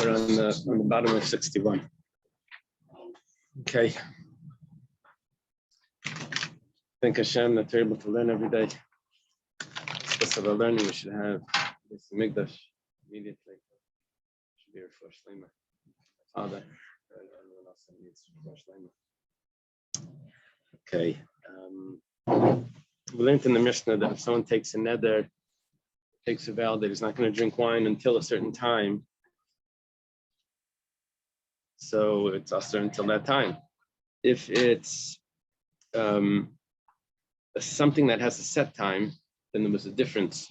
We're on the bottom of 61. Okay. Thank Hashem that we're able to learn every day. Because of the learning we should have this Mikdash immediately. Should be our first lema. Father, everyone else that needs first lema. Okay. We learned in the Mishnah that if someone takes a neder, takes a vow that he's not going to drink wine until a certain time, so it's also until that time. If it's something that has a set time, then there was a difference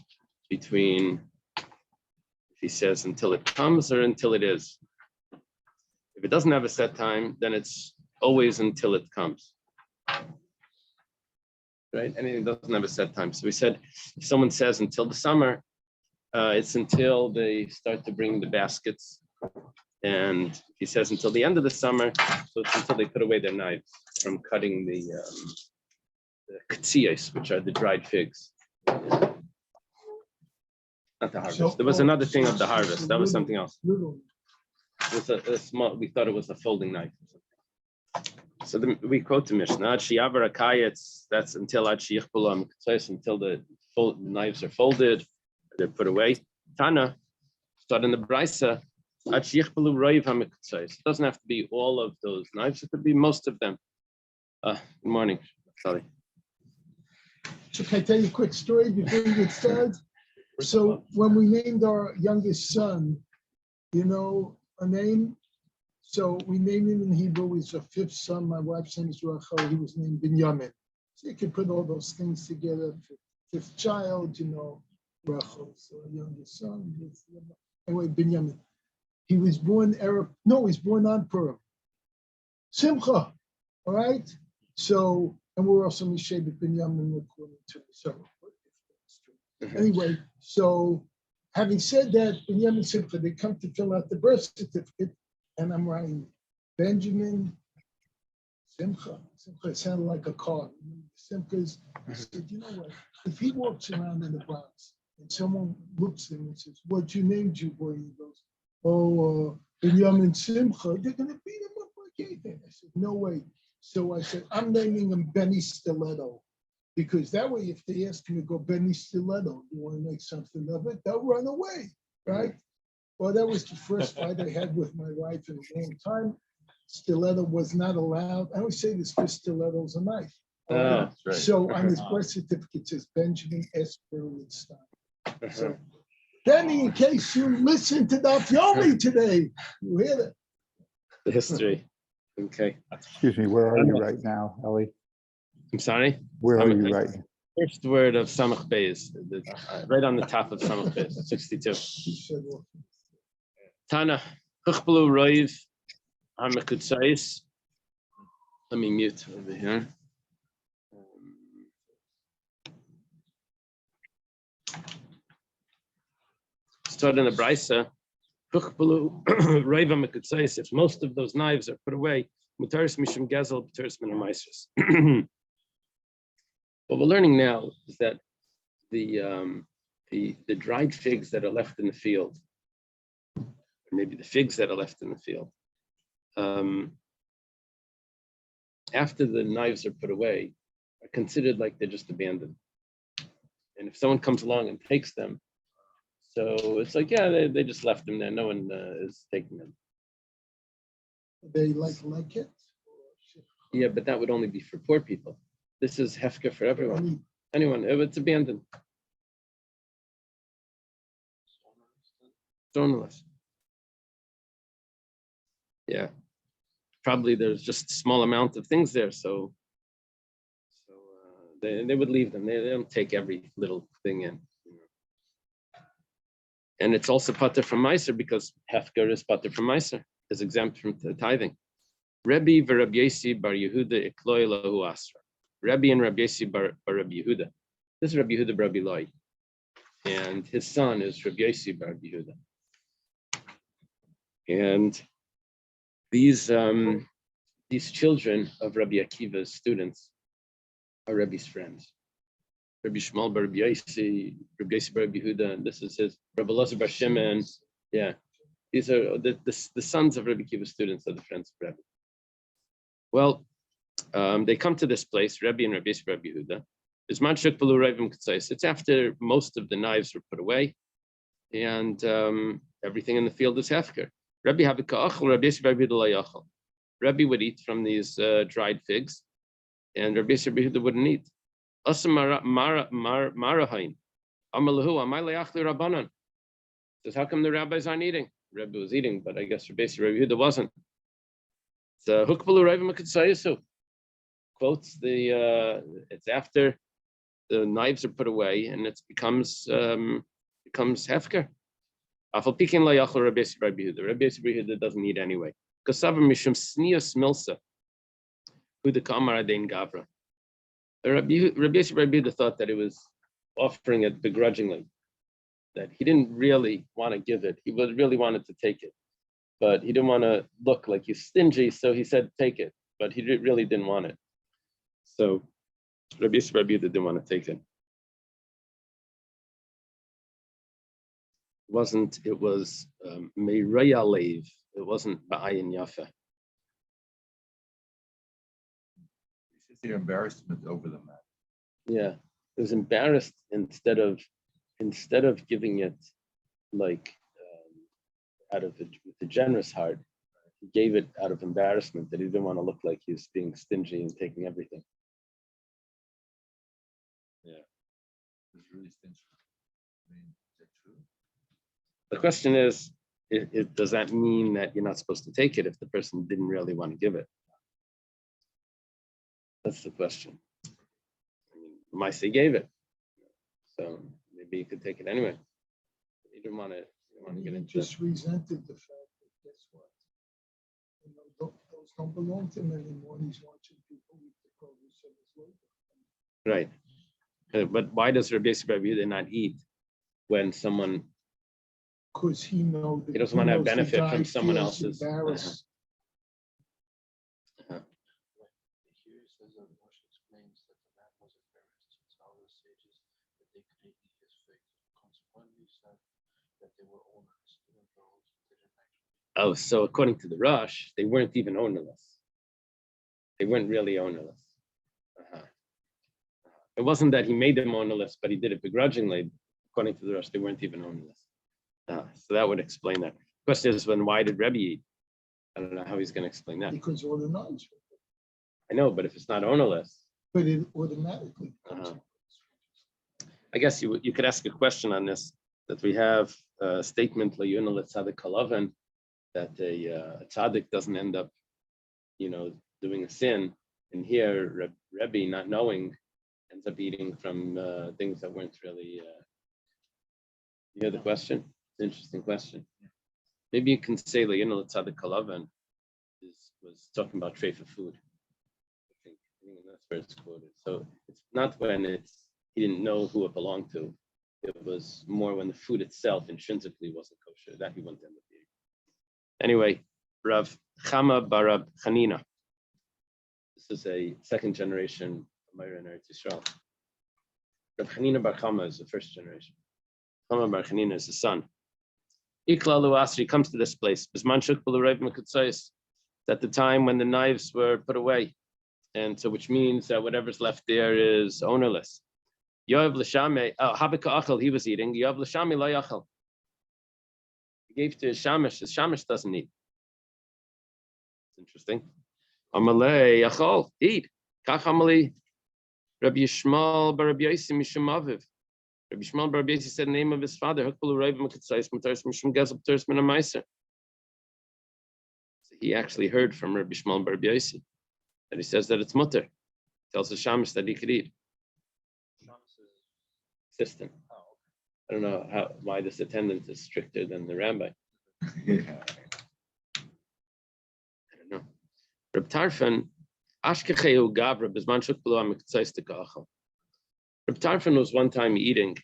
between if he says until it comes or until it is. If it doesn't have a set time, then it's always until it comes. Right? Anything doesn't have a set time. So we said if someone says until the summer, it's until they start to bring the baskets. And if he says until the end of the summer, so it's until they put away their knives from cutting the ktsiyos, which are the dried figs. Not the harvest. So, there was another thing of the harvest. That was something else. It was a small, we thought it was a folding knife. So we quote the Mishnah, that's until until the knives are folded, they're put away. Tana, start in the Brisa, it doesn't have to be all of those knives, it could be most of them. Good morning, Sally. So can I tell you a quick story before we get started? So when we named our youngest son, you know, a name. So we named him in Hebrew. He's our fifth son. My wife's name is Rachel. He was named Binyamin. So you can put all those things together. Fifth child, you know, Rachel. So youngest son. Anyway, Binyamin. He was born he's born on Purim. Simcha. All right. So, and we're also Mishabet Binyamin according to the Torah. Anyway, so having said that, Binyamin Simcha, they come to fill out the birth certificate, and I'm writing Benjamin Simcha. Simcha sounded like a car. Simcha's. I said, you know what? If he walks around in the Bronx and someone looks at him and says, "What you named you, boy?" He goes, "Oh, Binyamin Simcha." They're gonna beat him up like anything. I said, "No way." So I said, "I'm naming him Benny Stiletto." Because that way, if they ask him to go Benny Stiletto, you want to make something of it, they'll run away, right? Well, that was the first fight I had with my wife in a long time. Stiletto was not allowed. I always say this, because stiletto's a knife. Right? So on his birth certificate, it says Benjamin S. Berlinstein. So, Benny, in case you listen to Daf Yomi today, you hear that? The history. Okay. Excuse me, where are you right now, Ellie? I'm sorry? Where are you right now? First word of Samach Beis, right on the top of Samach Beis, 62. Tana, Chuchbelu Roiv, Hamekutzais. Let me mute over here. Start in the Brisa. Chuchbelu Roiv Hamekutzais. If most of those knives are put away, Mutaris Mishum Gezel, Mutaris Min Hamaisus. What we're learning now is that the dried figs that are left in the field, or maybe the figs that are left in the field, after the knives are put away, are considered like they're just abandoned. And if someone comes along and takes them, so it's like, yeah, they just left them there. No one is taking them. They like it? Yeah, but that would only be for poor people. This is hefker for everyone. Anyone, if it's abandoned. Journalist. Yeah. Probably there's just a small amount of things there, so they would leave them. They don't take every little thing in. And it's also pater from Meiser because hefker is pater from Meiser, is exempt from the tithing. Rebbe v'Rabbi Yesi bar Yehuda ikloy lahu asra. Rebbe and Rabbi Yesi bar Rabbi Yehuda. This is Rabbi Yehuda bar Rabbi Loi. And his son is Rabbi Yesi bar Rabbi Yehuda. And these children of Rabbi Akiva's students are Rebbe's friends. Rabbi Shmuel bar Rabbi Yesi bar Rabbi Yehuda, and this is his Rabbi Elazar bar Shimon. Yeah. These are the sons of Rabbi Kiva students are the friends of Rebbe. Well, they come to this place, Rebbe and Rabbi Yehuda. It's after most of the knives were put away, and everything in the field is hefker. Rebbe would eat from these dried figs, and Rabbi Yehuda wouldn't eat. Says, how come the rabbis aren't eating? Rebbe was eating, but I guess Rabbi Yehuda wasn't. So quotes it's after the knives are put away and it becomes hefker. Rabbi Yehuda doesn't eat anyway. Because Rabbi Yehuda thought that it was offering it begrudgingly, that he didn't really want to give it. He really wanted to take it, but he didn't want to look like he's stingy, so he said, take it, but he really didn't want it. So Rabbi Yehuda didn't want to take it. It was Meiraya Lev. It wasn't Ba'ayin Yafa. The embarrassment over the matter. Yeah, it was embarrassed instead of giving it like out of the generous heart. He gave it out of embarrassment that he didn't want to look like he was being stingy and taking everything. Yeah, It's really stingy. I mean, is that true? the question is, does that mean that you're not supposed to take it if the person didn't really want to give it? That's the question. I mean, Maisei gave it, so maybe you could take it anyway. You didn't want to get He into just resented the fact that guess what? Those don't belong to him anymore. He's watching people eat the produce of his labor. right. But why does Rabbi Yehuda not eat when someone? Because he knows He doesn't want to have knows the benefit guy from someone feels else's. embarrassed. Uh-huh. Here it says that Moshe explains that the man was embarrassed to tell the sages that they couldn't eat his figs. Consequently, said that they were owners, even though they didn't actually. Oh, so according to the Rush, they weren't even ownerless. They weren't really ownerless. Uh-huh. It wasn't that he made them ownerless, but he did it begrudgingly. According to the Rush, they weren't even ownerless. So that would explain that. The question is, why did Rebbe eat? I don't know how he's going to explain that. Because all the knives. I know, but if it's not ownerless, But it automatically comes. I guess you could ask a question on this, that we have a statement that a tzaddik doesn't end up, doing a sin. And here, Rebbe, not knowing, ends up eating from things that weren't really. You hear the question? It's an interesting question. Maybe you can say tzaddik kalavan was talking about tray for food. I think that's where it's quoted. So it's not when he didn't know who it belonged to. It was more when the food itself intrinsically wasn't kosher, that he wouldn't end up eating. Anyway, Rav Chama Barab Chanina. This is a second generation Amira in Eretz Yisrael. Rav Chanina Bar Chama is the first generation. Chama Bar Chanina is the son. Iklalu Asri comes to this place. At the time when the knives were put away, and so which means that whatever's left there is ownerless. Yoav l'shame, Habika Achel, he was eating. Yoav l'shame lo yachel. He gave to his shamish. His shamish doesn't eat. It's interesting. Amalei Achol, eat. Kach Amalei. Rabbi Yishmael bar Rabbi Yosi mishum aviv. Rabbi Yishmael bar Rabbi Yosi said the name of his father. Hakbulu Rav Mekatzais Mataris mishum Gezab Taris Min Amaiser. He actually heard from Rabbi Yishmael bar Rabbi Yosi that he says that it's mutter. Tells the shamish that he could eat. Assistant. I don't know why this attendant is stricter than the rabbi. Yeah. I don't know. Reb Tarfon, Ashkecheu Gavra Bizman Shukbulu Amiktzais Tekachel. Reb Tarfon was one time eating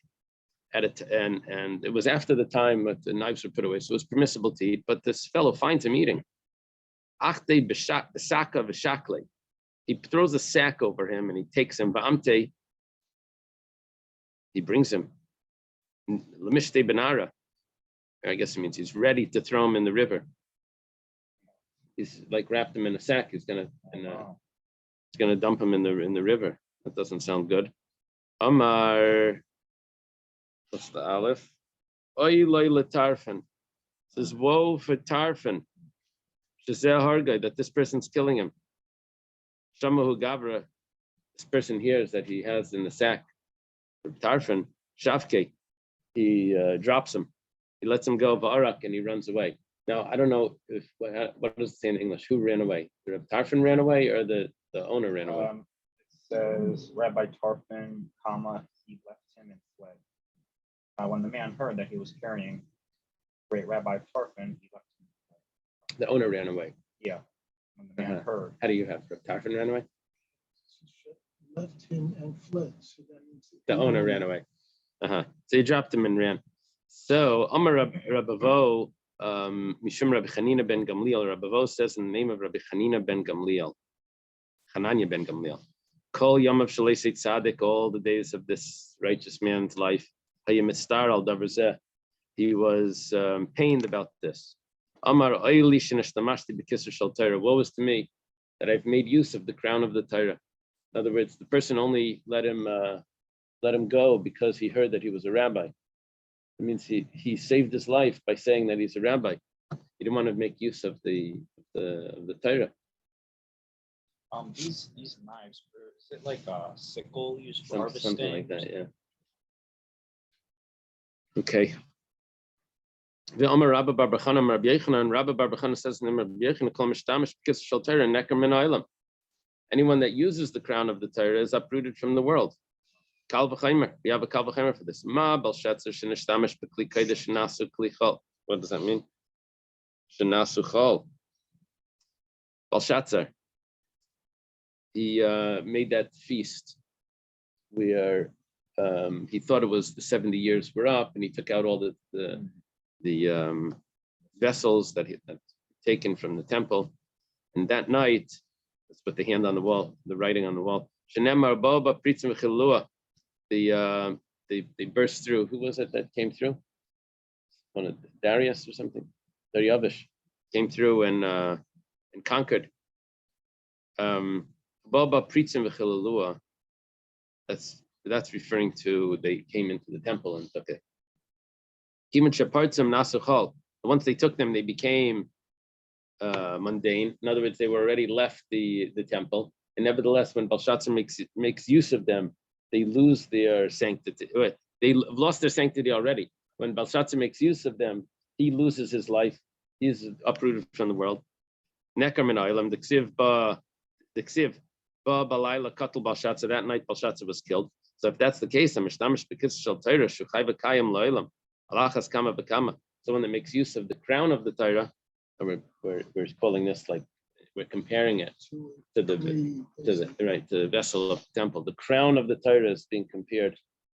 at it, and it was after the time that the knives were put away, so it was permissible to eat. But this fellow finds him eating. Achte Besaka Veshakle. He throws a sack over him and he takes him. Va'amte. He brings him. Lemishte Benara. I guess it means he's ready to throw him in the river. He's like wrapped him in a sack. He's gonna dump him in the river. That doesn't sound good. Amar, what's the aleph? Oy loy letarfen. Says woe for tarfen. Shazeh hargai, that this person's killing him. Shamahu gavra. This person hears that he has in the sack. Tarfen shavke. He drops him. He lets him go va'arak and he runs away. Now I don't know if what does it say in English? Who ran away? The Tarfin ran away or the owner ran away? It says Rabbi Tarfin, he left him and fled. When the man heard that he was carrying great Rabbi Tarfin, he left him. The owner ran away. Yeah. When the man heard. How do you have Tarfin ran away? Left him and fled. So that means The owner ran away. So he dropped him and ran. So Amar Rabavo, Mishum Rabbi Chanina ben Gamliel, Rabavo says in the name of Rabbi Chanina ben Gamliel, Hananya ben Gamliel, Kol Yamav Shalei Tzadik, all the days of this righteous man's life, Hayamistar al Davrzeh, he was pained about this. Amar Oili Shinashtamashti B'Kisr Shal Torah, woe is to me that I've made use of the crown of the Torah. In other words, the person only let him go because he heard that he was a rabbi. It means he saved his life by saying that he's a rabbi. He didn't want to make use of the Torah. These knives, is it like a sickle used for harvesting? Something like that, yeah. Okay. The Amar Rabba Bar Bachana Rabbi Yochanan, and Rabba Bar Bachana says in the name of Rabbi Yochanan, Kol Mishtamish B'Kisr Shal Torah Neker Min Ha'olam. Anyone that uses the crown of the Torah is uprooted from the world. Kal v'chaymer. We have a kal v'chaymer for this. Ma bal shetzer shenishtamish b'kli kodesh shenasu kli chol. What does that mean? Shenasu chol. Bal shetzer. He made that feast where he thought it was the 70 years were up, and he took out all the vessels that he had taken from the temple. And that night, let's put the hand on the wall, the writing on the wall. Shenemar boba pritzim v'chilua. They burst through. Who was it that came through? One of Darius or something. Daryavish came through and conquered. Boba pritzim v'chilalua. That's referring to they came into the temple and took it. Kiman shapartzim nasuchal. Once they took them, they became mundane. In other words, they were already left the temple. And nevertheless, when Belshazzar makes use of them, they lose their sanctity. They lost their sanctity already. When Belshazzar makes use of them, he loses his life. He is uprooted from the world. Nekar min ha'olam, the ksiv ba balayla katul Belshazzar. That night, Belshazzar was killed. So if that's the case, Mishtamish b'kisr shel Torah shuchai v'kayim lo'olam alachas kama v'kama. Someone that makes use of the crown of the Torah, we're calling this like we're comparing it to the vessel of the temple. The crown of the Torah is being compared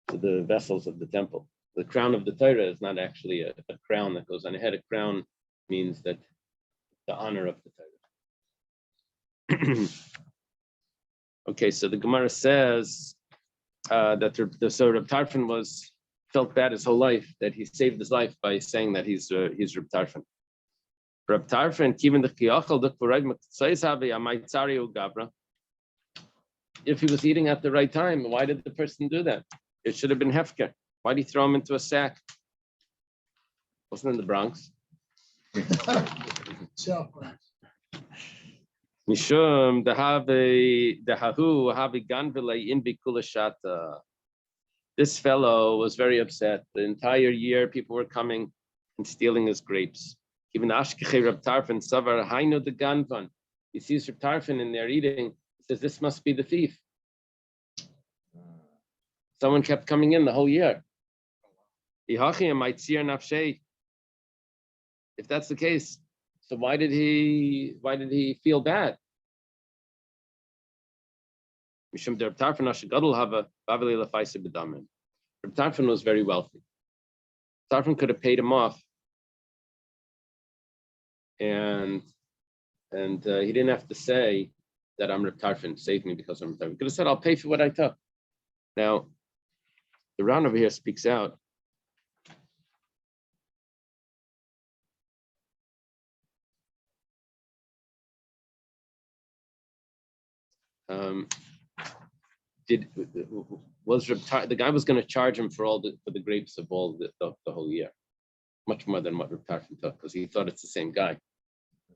to the vessels of the temple. The crown of the Torah is not actually a crown that goes on a head. A crown means that the honor of the Torah. Okay, so the Gemara says that the sort of Tarfon felt bad his whole life, that he saved his life by saying that he's Reb Tarfon. Reb Tarfon, kiven the kiyachal the k'vorayv m'tzayis havi amayitzari ugavra. If he was eating at the right time, why did the person do that? It should have been hefker. Why did he throw him into a sack? Wasn't in the Bronx. Mishum dehahu havi ganvile in bikulashata. This fellow was very upset. The entire year, people were coming and stealing his grapes. Even Ashkeche Reb Tarfon Savar Haino de Ganvan. He sees Reb Tarfon in there eating. He says, "This must be the thief." Someone kept coming in the whole year. If that's the case, so why did he feel bad? Reb Tarfon was very wealthy. Tarfon could have paid him off. And he didn't have to say that I'm Reb Tarfon, save me because I'm Reb Tarfon. He could have said, I'll pay for what I took. Now, the Ran over here speaks out The guy was going to charge him for the grapes of all the whole year, much more than what Reb Tarfon took, because he thought it's the same guy.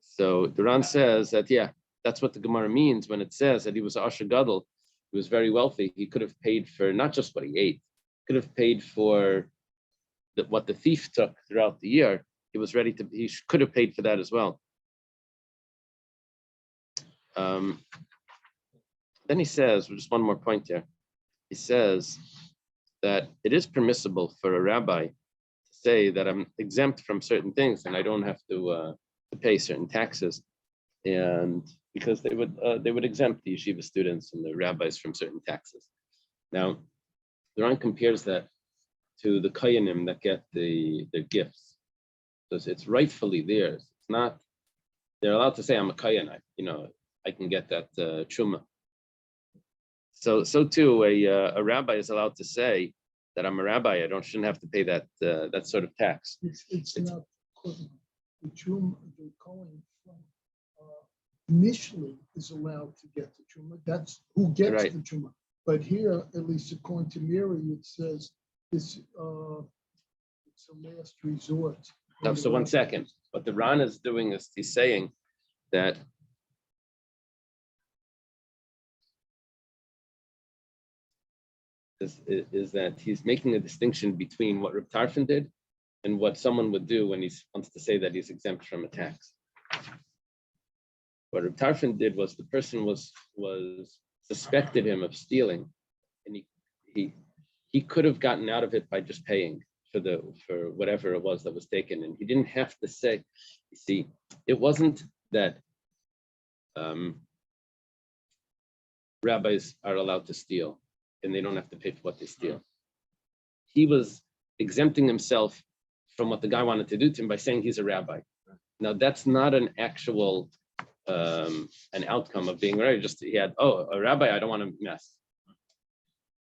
So Duran says that, yeah, that's what the Gemara means when it says that he was Asher Gadol. He was very wealthy. He could have paid for not just what he ate, could have paid for what the thief took throughout the year. He was ready to, could have paid for that as well. Then he says, just one more point here. He says that it is permissible for a rabbi to say that I'm exempt from certain things and I don't have to pay certain taxes, and because they would exempt the yeshiva students and the rabbis from certain taxes. Now, the Ran compares that to the koyanim that get their gifts. So it's rightfully theirs. It's not, they're allowed to say, I'm a koyan, I can get that truma. So too, a rabbi is allowed to say that I'm a rabbi. Shouldn't have to pay that sort of tax. It's not equivalent. The truma, the Kohen initially is allowed to get the truma. That's who gets Right. the truma. But here, at least according to Mary, it says it's a last resort. Now, so 1 second. What the Ran is doing is he's saying that is that he's making a distinction between what Reb Tarfon did and what someone would do when he wants to say that he's exempt from a tax. What Reb Tarfon did was the person was suspected him of stealing, and he could have gotten out of it by just paying for whatever it was that was taken, and he didn't have to say. You see, it wasn't that rabbis are allowed to steal and they don't have to pay for what they steal. He was exempting himself from what the guy wanted to do to him by saying he's a rabbi. Now that's not an actual an outcome of being right. Just he had, a rabbi, I don't want to mess.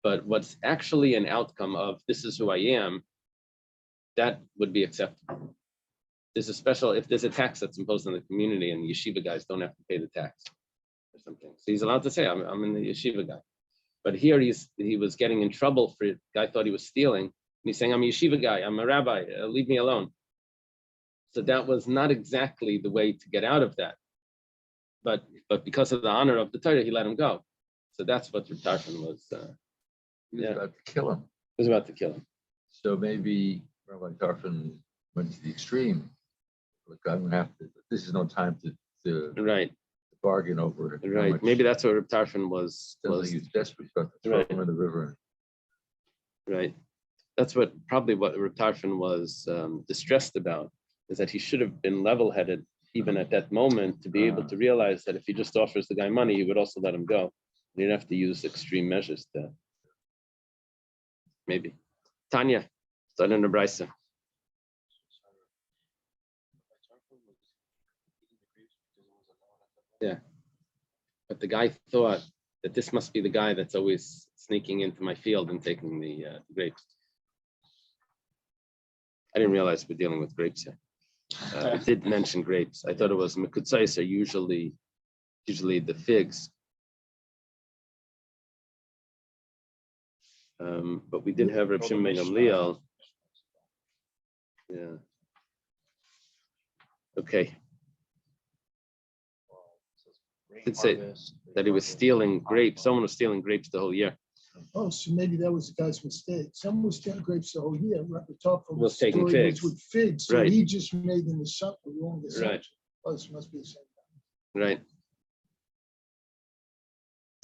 But what's actually an outcome of this is who I am, that would be acceptable. There's a special, if there's a tax that's imposed on the community and the yeshiva guys don't have to pay the tax or something. So he's allowed to say, I'm in the yeshiva guy. But here he was getting in trouble for it. The guy thought he was stealing. And he's saying, I'm a yeshiva guy, I'm a rabbi, leave me alone. So that was not exactly the way to get out of that. But because of the honor of the Torah, he let him go. So that's what Reb Tarfon was. He was about to kill him. Was about to kill him. So maybe Rabbi Tarfon went to the extreme. Look, I'm gonna have to. This is no time to Right. bargain over it. Right. Maybe that's what Reb Tarfon was. He was desperate to throw Right. him in the river. Right. That's what Reb Tarfon was distressed about, is that he should have been level-headed even at that moment to be able to realize that if he just offers the guy money, he would also let him go. You didn't have to use extreme measures to. Maybe. Tanya, starting in the Brisa. Yeah. But the guy thought that this must be the guy that's always sneaking into my field and taking the grapes. I didn't realize we're dealing with grapes here. It did mention grapes. I thought it was mekutzais are usually the figs. But we did have Reb Shimon ben Gamliel. Yeah. Okay. Did say that he was stealing grapes. Someone was stealing grapes the whole year. Oh, so maybe that was the guy's mistake. Someone was stealing grapes the whole year. Rabbi Tarfon Was taking story figs. with figs. So Right. he just made an assumption, wrong assumption. Right. Oh, this must be the same guy. Right.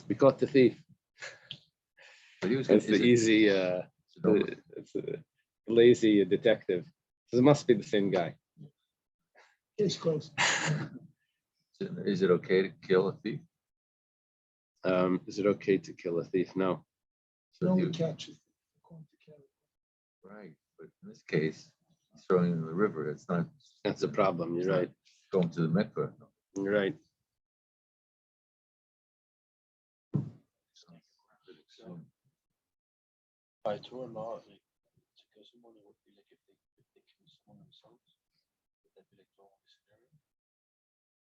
We caught the thief. But he was It's the easy, it's a lazy detective. So it must be the same guy. Case closed. Is it okay to kill a thief? Is it okay to kill a thief? No. You So only you- catch it. according to Kelly. Right, but in this case, he's throwing it in the river. It's not That's a problem. You're right. going to the mikveh. You're right. By Torah law, like, to kill someone, it would be like if they kill someone themselves, would that be like the wrong scenario?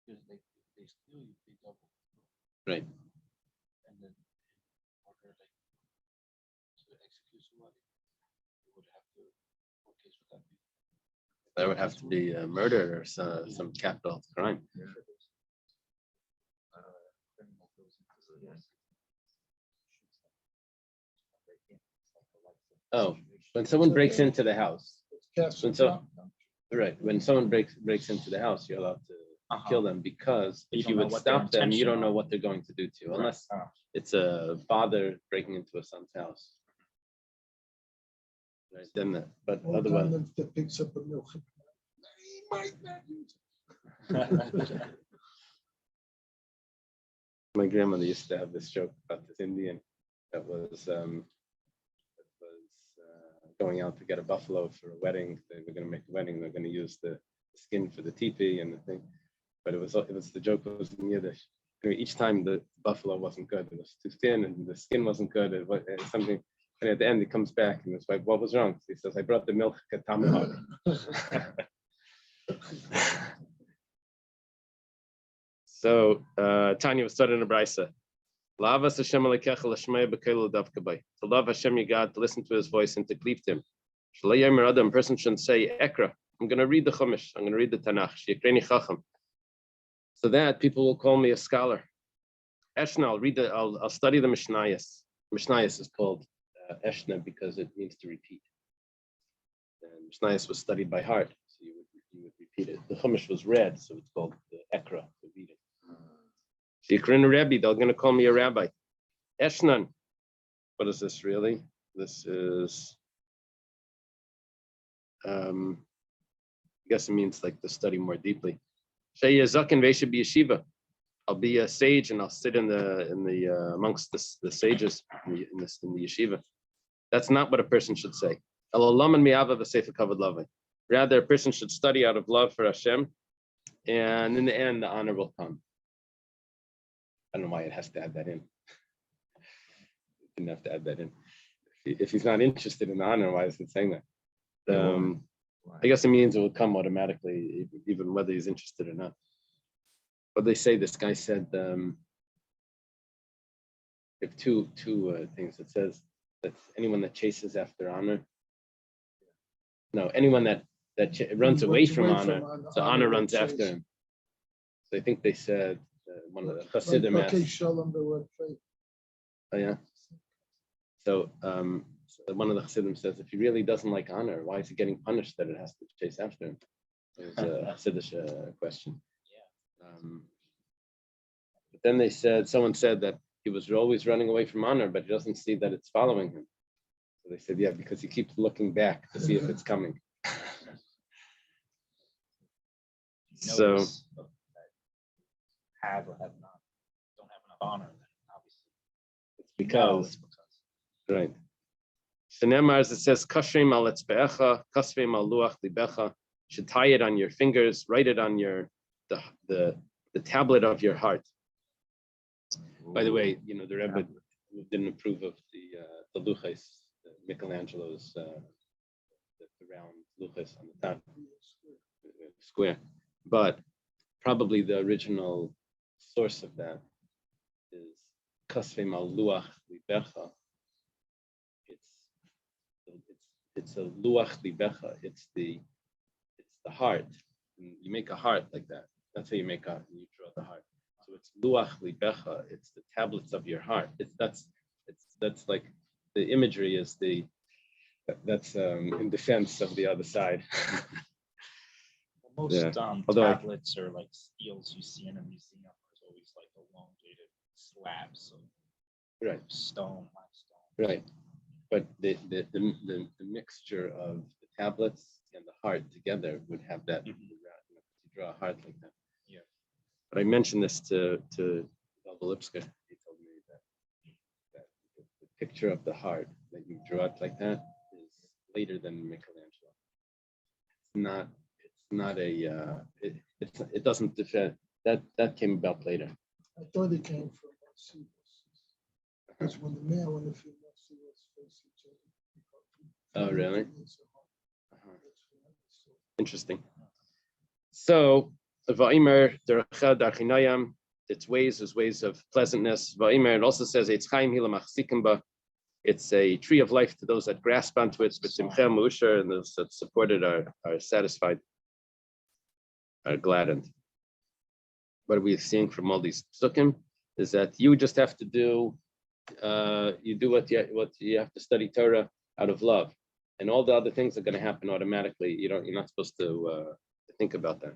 Because like if they steal, you pay double. Right. and then in order like to execute somebody, you would have to, what case would that be? That would have to be a murder or some capital crime. Oh, when someone breaks into the house, Castle when so, Rock. right, when someone breaks into the house, you're allowed to kill them because You if don't you know would what their stop them, you don't intention know are. what they're going to do to you, unless Oh. it's a father breaking into a son's house. Right, then, but All otherwise, time that picks up a milk. He might not use it. my grandmother used to have this joke about this Indian that was going out to get a buffalo for a wedding. They were going to make a wedding. They're going to use the skin for the teepee and the thing. But it was the joke was in Yiddish. Anyway, each time the buffalo wasn't good, it was too thin, and the skin wasn't good. It was something. And at the end, he comes back and it's like, "What was wrong?" He says, "I brought the milk at tomahawk." So Tanya was studying a brisa. Lavas Hashem alekecha l'shmei b'keilu davka bay. To love Hashem your God, to listen to His voice, and to cleave to Him. Shalei yomer adam, a person shouldn't say Ekra. I'm going to read the Chumash. I'm going to read the Tanakh. She'ikreini chacham. So that people will call me a scholar. Eshna, I'll study the Mishnayos. Mishnayos is called Eshna because it means to repeat. And Mishnayos was studied by heart, so you would repeat it. The Chumash was read, so it's called the Ekra, the reading. Shikrin Rebbe, they're going to call me a rabbi. Eshnan. What is this really? This is, I guess it means like to study more deeply. Sheyazakin Vesha be yeshiva. I'll be a sage and I'll sit in the amongst the sages in the yeshiva. That's not what a person should say. Rather, a person should study out of love for Hashem, and in the end, the honor will come. I don't know why it has to add that in. It didn't have to add that in. If he's not interested in the honor, why is it saying that? I guess it means it will come automatically, even whether he's interested or not. But they say this guy said, if two things. It says that anyone that chases after honor, no, anyone that runs away from honor, so honor runs after him. So I think they said one of the Hasidim Okay, asked. Shalom, the word faith. Oh yeah. So one of the Hasidim says, if he really doesn't like honor, why is he getting punished that it has to chase after him? It was a Hasidic question. But then someone said that he was always running away from honor, but he doesn't see that it's following him. So they said, yeah, because he keeps looking back to see if it's coming. So Notice that have or have not, don't have enough honor, then obviously. it's because, right. Shenemar, as it says, Kashrim al etzbecha, Kasvim al luach libecha. You should tie it on your fingers, write it on the tablet of your heart. By the way, the Rebbe didn't approve of the luchas, Michelangelo's the round luchas on the top square, but probably the original source of that is Kasvim al luach libecha. It's a luach libecha. It's the heart. And you make a heart like that. That's how you you draw the heart. So it's luach libecha. It's the tablets of your heart. That's like the imagery is that's in defense of the other side. Most Yeah. Although tablets or like steels you see in a museum is always like elongated slabs of right, stone, limestone. right. But the mixture of the tablets and the heart together would have that. You draw a heart like that. Yeah. But I mentioned this to Lipsker. He told me that the picture of the heart that you draw it like that is later than Michelangelo. It's not a. It doesn't defend that came about later. I thought it came from Cephas. Because when the male and the female Cephas face each other. Oh, really? Interesting. So, Va'imer dercha darchinayam. its ways as ways of pleasantness. It also says it's a tree of life to those that grasp onto it, but and those that support it are satisfied, are gladdened. What we're seeing from all these psukim is that you just have to do, you do what you have to study Torah out of love, and all the other things are going to happen automatically. You're not supposed to think about that.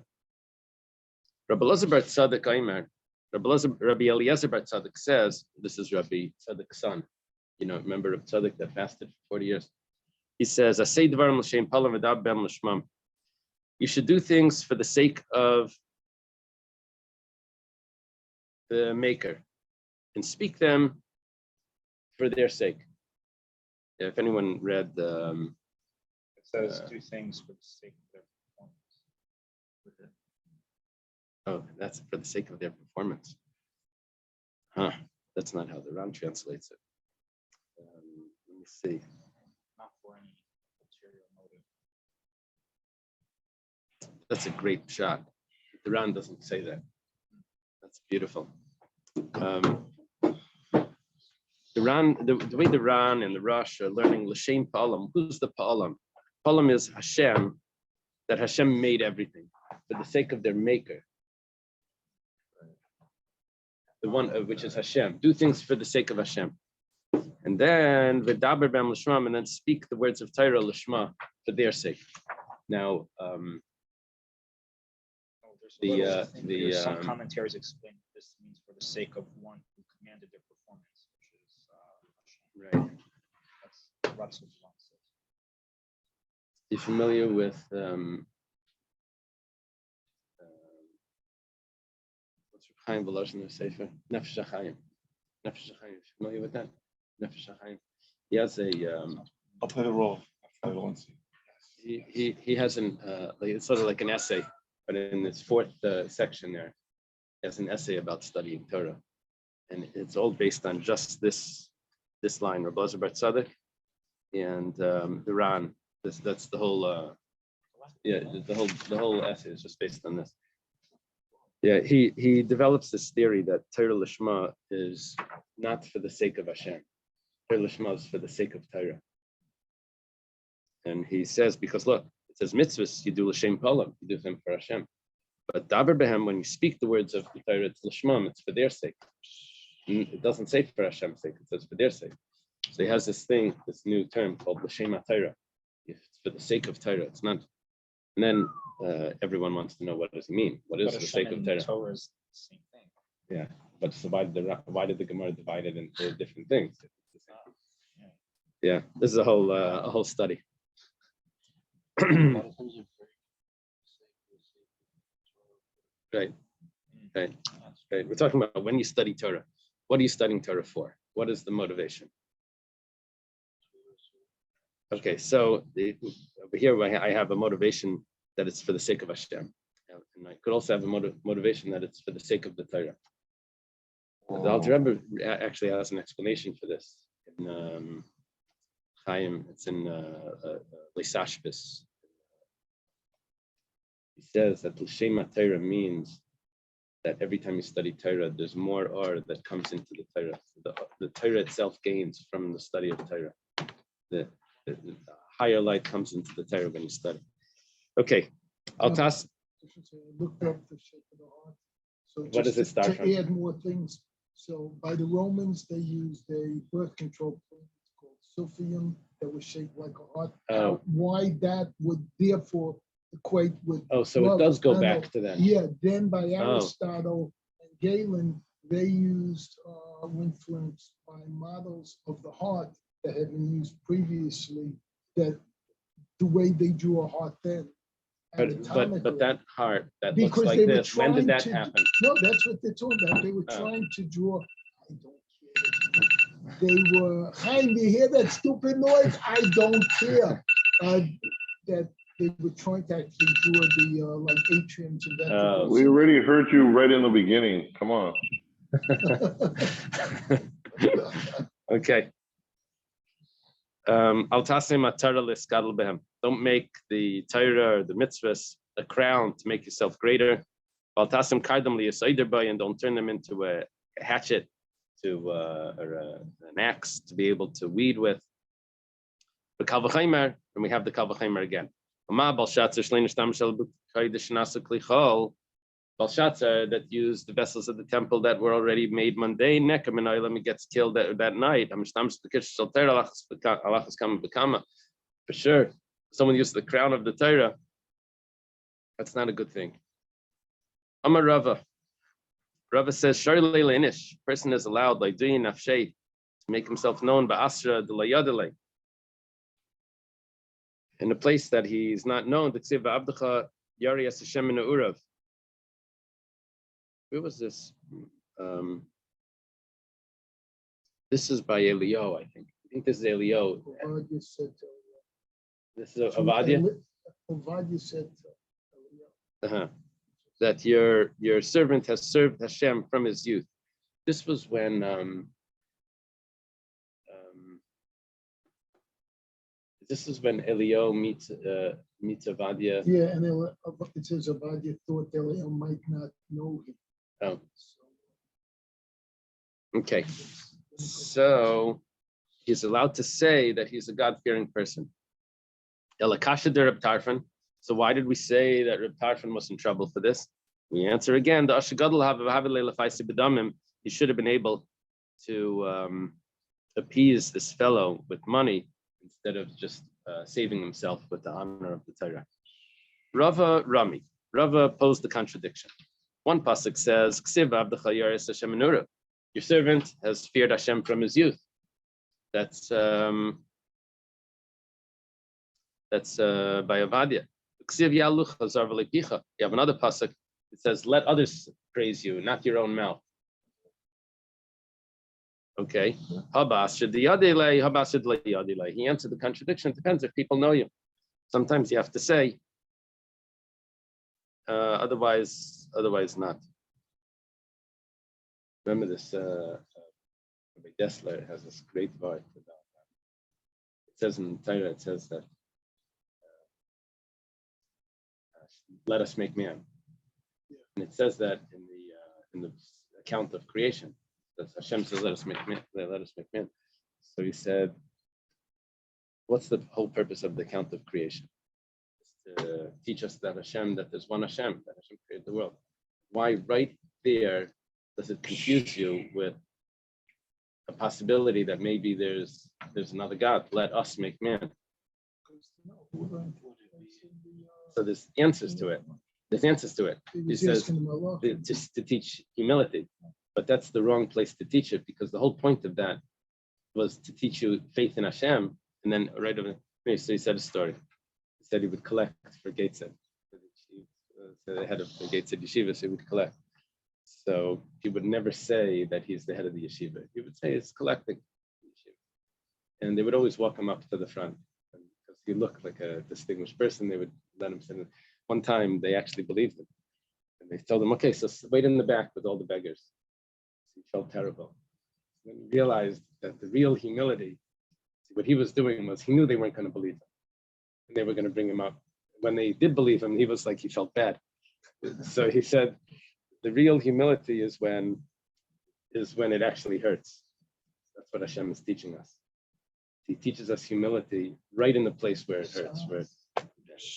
Rabbi Eliezer bar Tzadok Aimer, Rabbi Eliezer bar Tzadok says, this is Rabbi Tzadok's son. Remember Rabbi Tzadok that fasted for 40 years. He says, you should do things for the sake of the maker and speak them for their sake. If anyone read It says two things for the sake of their performance. oh, that's for the sake of their performance. Huh, that's not how the Ram translates it. Let me see. Not for any material motive. That's a great shot. The Ram doesn't say that. That's beautiful. The way the Ran and the Rosh are learning L'Shem Pa'alam. Who's the Pa'alam? Pa'alam is Hashem, that Hashem made everything for the sake of their maker. The one which is Hashem. Do things for the sake of Hashem. And then V'daber b'em l'shma, and then speak the words of Torah l'shma for their sake. Now, Some commentaries explain this means for the sake of one who commanded their performance, which is right. that's what Ron says. You familiar with what's Chaim Volozhin Sefer? Nefesh HaChaim. Nefesh HaChaim. Familiar with that? Nefesh HaChaim. He has a. I'll play the role. He has it's sort of like an essay, but in this fourth section there, he has an essay about studying Torah, and it's all based on just this line, Rabbi Eliezer bar Tzadok, and the Ran. That's the whole. The whole essay is just based on this. Yeah, he develops this theory that Torah Lishma is not for the sake of Hashem. Torah Lishma is for the sake of Torah. And he says, because look, it says mitzvahs, you do l'shem palam, you do them for Hashem. But daber behem, when you speak the words of the Torah, it's l'shmam, it's for their sake. It doesn't say for Hashem's sake, it says for their sake. So he has this thing, this new term called l'shem Torah. If it's for the sake of Torah, it's not. And then everyone wants to know, what does it mean? What is But the sake Hashem of and Torah? Torah is the same thing. Yeah, but so why did the Gemara divide it into different things? Yeah, this is a whole study. A lot of things are very Right. We're talking about when you study Torah. What are you studying Torah for? What is the motivation? Okay, so over here I have a motivation that it's for the sake of Hashem, and I could also have a motivation that it's for the sake of the Torah. The Alter Rebbe actually has an explanation for this in Chaim. It's in Leisashbis. He says that L'Shem Torah means that every time you study Torah, there's more or that comes into the Torah. The Torah itself gains from the study of Torah. The higher light comes into the Torah when you study. Okay, I'll toss. Looked up the shape of the heart. So What does it start to from? add more things. So by the Romans, they used a birth control plant called sulfium that was shaped like a heart. Oh. Why that would therefore equate with. Oh, so love, it does go I back know. to that. Yeah, then by Oh. Aristotle and Galen, they used influenced by models of the heart that had been used previously, that the way they drew a heart then. But anatomically. that heart that Because looks like they were this. When did trying that to- happen? No, that's what they're talking about. They were Oh. trying to draw. I don't care. They were, Chaim, you hear that stupid noise? I don't care. That they were trying to actually draw the like atriums and ventricles. We already heard you right in the beginning. Come on. Okay. Al tasim atara liskadol behem. Don't make the Torah or the mitzvahs a crown to make yourself greater. Baltasim kardam liyasaiderbai, and don't turn them into a hatchet or an axe to be able to weed with. The Kalvachaimer, and we have the Kalvachaimer again. Belshazzar that used the vessels of the temple that were already made mundane, gets killed that night. For sure, someone used the crown of the Torah. That's not a good thing. Amar Rava. Rava says, person is allowed by doing nafshay to make himself known by asra de layadele. In a place that he's not known, the ksiv abdecha yari as Hashem in urav. Where was this? This is by Elio, I think. I think this is Elio. Ovadia said to This is Avadia. Ovadia said to That your servant has served Hashem from his youth. This was when Elio meets Avadia. Yeah, and it says Ovadia thought Elio might not know him. Oh. Okay. So he's allowed to say that he's a God-fearing person. Elakasha de Reb Tarfon. So why did we say that Reb Tarfon was in trouble for this? We answer again, the he should have been able to appease this fellow with money instead of just saving himself with the honor of the Torah. Rava posed the contradiction. One pasuk says, your servant has feared Hashem from his youth. That's by Avadia. You have another pasuk. It says, "Let others praise you, not your own mouth." Okay. He answered the contradiction. It depends if people know you. Sometimes you have to say. Otherwise not. Remember this. Rabbi Dessler has this great word about that. It says in Torah, it says that. Let us make man, and it says that in the account of creation, that Hashem says, "Let us make man." Let us make man. So he said, "What's the whole purpose of the account of creation? It's to teach us that there's one Hashem, that Hashem created the world. Why, right there, does it confuse you with a possibility that maybe there's another God? Let us make man." So there's answers to it. He says just to teach humility, but that's the wrong place to teach it, because the whole point of that was to teach you faith in Hashem. And then right over, so he said a story. He said he would collect for Gateshead, the head of the Gateshead yeshiva, so he would collect. So he would never say that he's the head of the yeshiva. He would say he's collecting. And they would always walk him up to the front. Because he looked like a distinguished person, they would let him sit. One time they actually believed him. And they told him, okay, so wait in the back with all the beggars. He felt terrible. When he realized that the real humility, what he was doing was he knew they weren't going to believe him. And they were going to bring him up. When they did believe him, he was like, he felt bad. So he said, the real humility is when it actually hurts. That's what Hashem is teaching us. He teaches us humility right in the place where it hurts.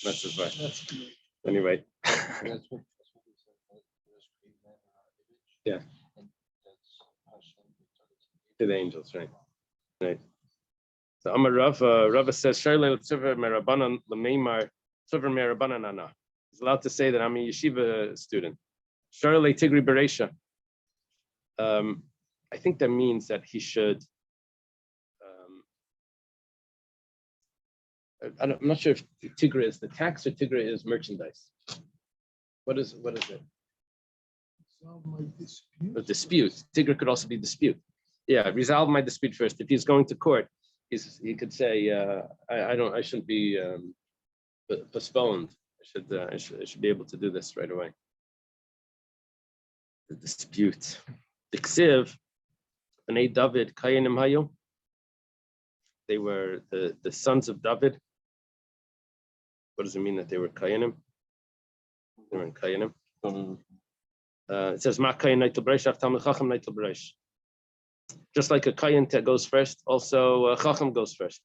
That's his way. Anyway. That's what he said. Let us create man in our image. Yeah. And that's Hashem To the angels, right? Right. So Amar Rava says, he's allowed to say that I'm a yeshiva student. Tigri Beresha. I think that means that he should. I'm not sure if Tigra is the tax or Tigra is merchandise. What is it? Resolve my dispute. A dispute. Tigra could also be dispute. Yeah, resolve my dispute first. If he's going to court, he could say, I shouldn't be postponed. I should be able to do this right away. The dispute. The Ksiv, Bnei David, Kayanim Hayu. They were the sons of David. What does it mean that they were Kayanim? They were in Kayanim. It says, "Ma kayin neitel b'reish, af talmid chacham neitel b'reish." Just like a kayin goes first, also chacham goes first.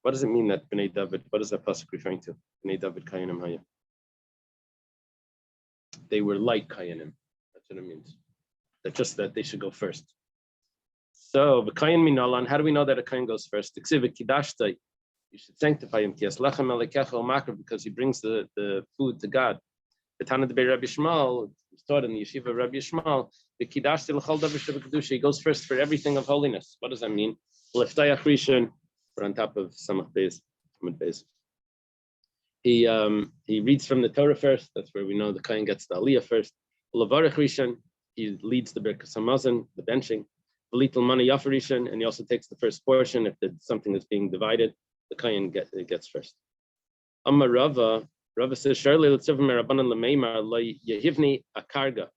What does it mean that Bnei David? What is that pasuk referring to? Bnei David kayinim hayim. They were like kayinim. That's what it means. That they should go first. So the kayin minalan. How do we know that a kayin goes first? You should sanctify him because he brings the food to God. The Tana de Rabbi Shmuel, taught in the yeshiva of Rabbi Shmuel, he goes first for everything of holiness. What does that mean? We're on top of Samach Beis, Samach Beis. He reads from the Torah first. That's where we know the Kohen gets the Aliyah first. He leads the Birkas Hamazon, the benching. Little money Yafarishan, and he also takes the first portion if there's something that's being divided. The Kohen gets first. Amma Rava says, "Surely let's have Merabanan Lameimar Yehivni Akarga."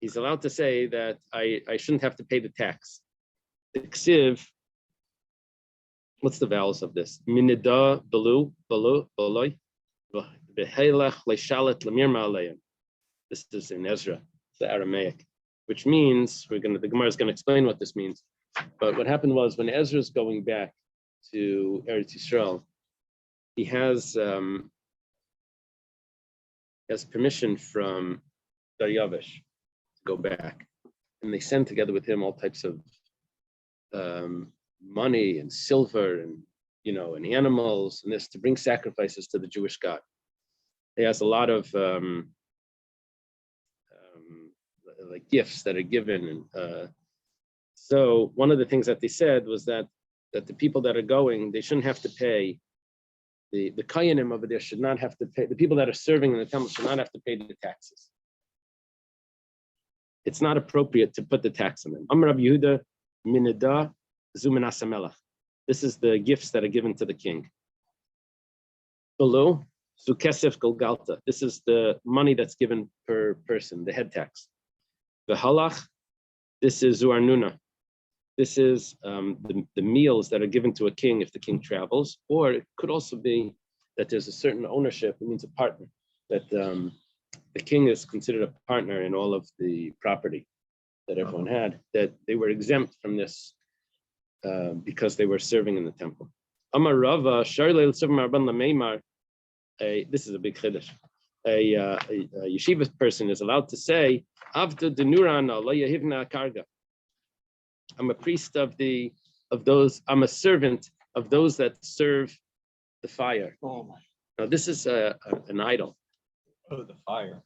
He's allowed to say that I shouldn't have to pay the tax. The ksiv. What's the vowels of this? Minida balu baloy v'heilach leishalet lamir ma'aleim. This is in Ezra, the Aramaic, which means the Gemara is going to explain what this means. But what happened was when Ezra is going back to Eretz Yisrael, he has permission from Daryavish to go back, and they send together with him all types of money and silver and and animals and this to bring sacrifices to the Jewish God. He has a lot of like gifts that are given, and so one of the things that they said was that the people that are going, they shouldn't have to pay. The Kayanim over there should not have to pay. The people that are serving in the temple should not have to pay the taxes. It's not appropriate to put the tax on them. Amar Rabbi Yehuda minida zuminas hamelach. This is the gifts that are given to the king. Below zukesef golgalta. This is the money that's given per person, the head tax. The halach. This is zuarnuna. This is the meals that are given to a king if the king travels, or it could also be that there's a certain ownership. It means a partner, that the king is considered a partner in all of the property that everyone had, that they were exempt from this because they were serving in the temple. Amar Rava, this is a big chiddush. A yeshiva person is allowed to say, Avda denurana la yehivna karga. I'm a priest of those. I'm a servant of those that serve the fire. Oh my. Now this is an idol. Oh, the fire.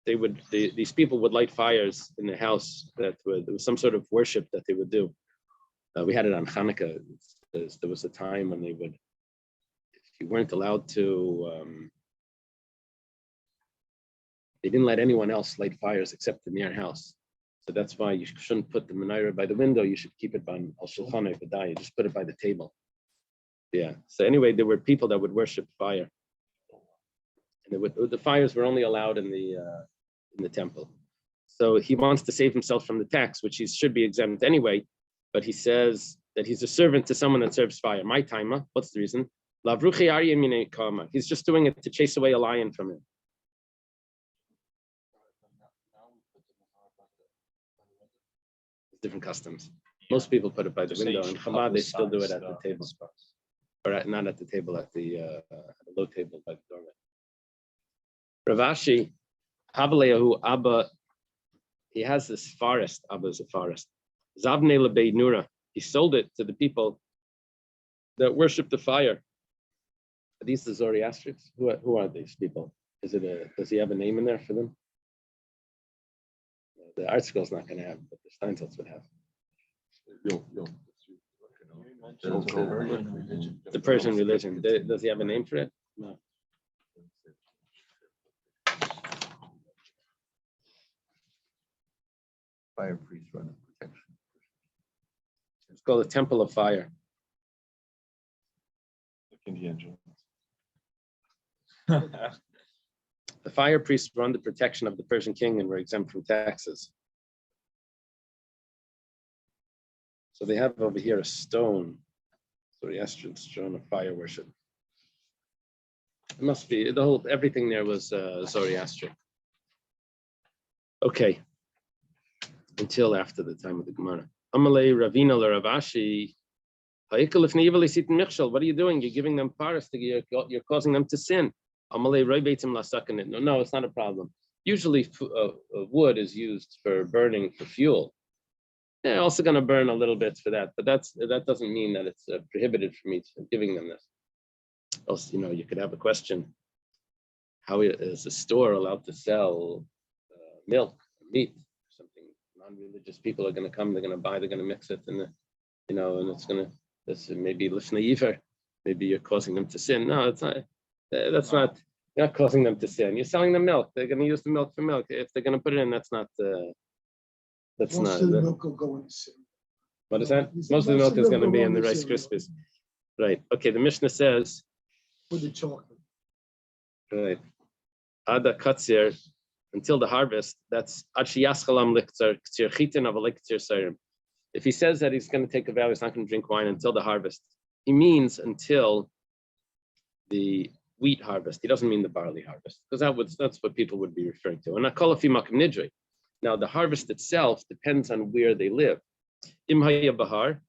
These people would light fires in the house. There was some sort of worship that they would do. We had it on Hanukkah. There was a time when they would, if you weren't allowed to, they didn't let anyone else light fires except in their house. So that's why you shouldn't put the menorah by the window. You should keep it by al shulchan v'day. Just put it by the table. Yeah. So anyway, there were people that would worship fire, and the fires were only allowed in the temple. So he wants to save himself from the tax, which he should be exempt anyway. But he says that he's a servant to someone that serves fire. My timer. What's the reason? He's just doing it to chase away a lion from him. Different customs. Most people put it by the window. In Chabad, they still do it at the table, or not at the table, at the low table by the doorway. Ravashi, Havalehu Abba, he has this forest. Abba is a forest. Zavne lebei nura. He sold it to the people that worship the fire. Are these the Zoroastrians? Who are these people? Does he have a name in there for them? The art school's not going to have, but the Steinsaltz would have. The Persian religion. Does he have a name for it? No. Fire priest running protection. It's called the Temple of Fire. The fire priests were under protection of the Persian king and were exempt from taxes. So they have over here a stone, Zoroastrian stone of fire worship. It must be the whole everything there was Zoroastrian. Okay. Until after the time of the Gemara. Amalei Ravina Ravashi. What are you doing? You're giving them paras. You're causing them to sin. No, it's not a problem. Usually, wood is used for burning for fuel. They're also going to burn a little bit for that, but that doesn't mean that it's prohibited for me to giving them this. Else, you could have a question: how is a store allowed to sell milk, meat, something? Non-religious people are going to come. They're going to buy. They're going to mix it, and and it's going to. This maybe lifnei. Maybe you're causing them to sin. No, it's not. That's not. You're not causing them to sin. You're selling them milk. They're going to use the milk for milk. If they're going to put it in, that's not. That's Most not. of the milk will go in the sin. What is that? Most of the milk is going to be in the Rice Krispies. Right. Okay. The Mishnah says. With the chocolate. Right. Ada katzir until the harvest. That's achiyaskalam liktzar ktzir chitin of a liktzir sayrim. If he says that he's going to take a vow, he's not going to drink wine until the harvest. He means until the wheat harvest. He doesn't mean the barley harvest, because that's what people would be referring to. And akolafi makim nidri. Now the harvest itself depends on where they live. Imhaya bahar.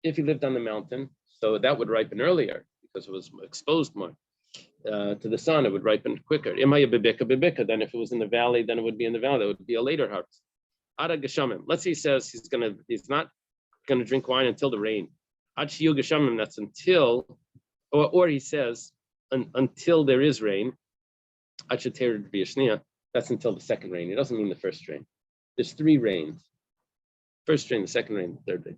If he lived on the mountain, so that would ripen earlier because it was exposed more to the sun. It would ripen quicker. Imhaya bibika. Then if it was in the valley, then it would be in the valley. It would be a later harvest. Ada geshamim. Let's say he says he's not gonna drink wine until the rain. Ad shiyu geshamim. That's until, or he says until there is rain. Ad sheter b'yashnia. That's until the second rain. It doesn't mean the first rain. There's 3 rains. First rain, the second rain, the third rain.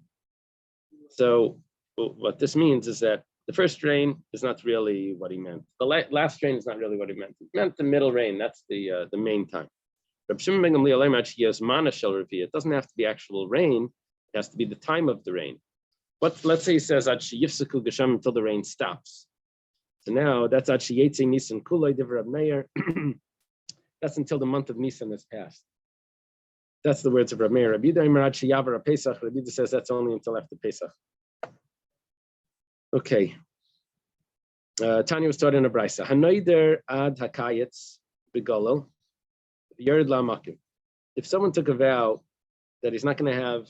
So what this means is that the first rain is not really what he meant. The last rain is not really what he meant. He meant the middle rain. That's the main time. It doesn't have to be actual rain. It has to be the time of the rain. Let's say he says until the rain stops. So now that's Nisan Kulay Divrei Meir. That's until the month of Nisan has passed. That's the words of Rav Meir. Rabbi Yehuda says that's only until after Pesach. Okay. Tanya was taught in a brisa. Hanoider ad hakayetz begolel yerd lamakim. If someone took a vow that he's not going to have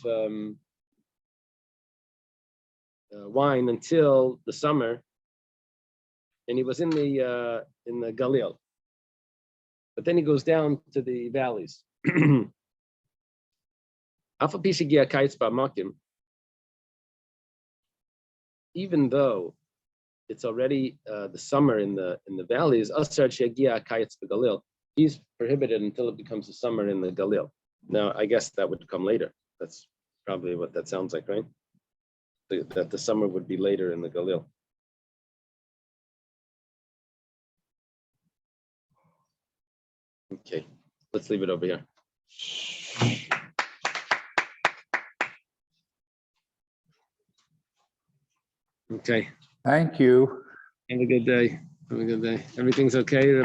wine until the summer, and he was in the Galil, but then he goes down to the valleys. Even though it's already the summer in the valleys, he's prohibited until it becomes the summer in the Galil. Now, I guess that would come later. That's probably what that sounds like, right? That the summer would be later in the Galil. Okay, let's leave it over here. Okay. Thank you. Have a good day. Everything's okay?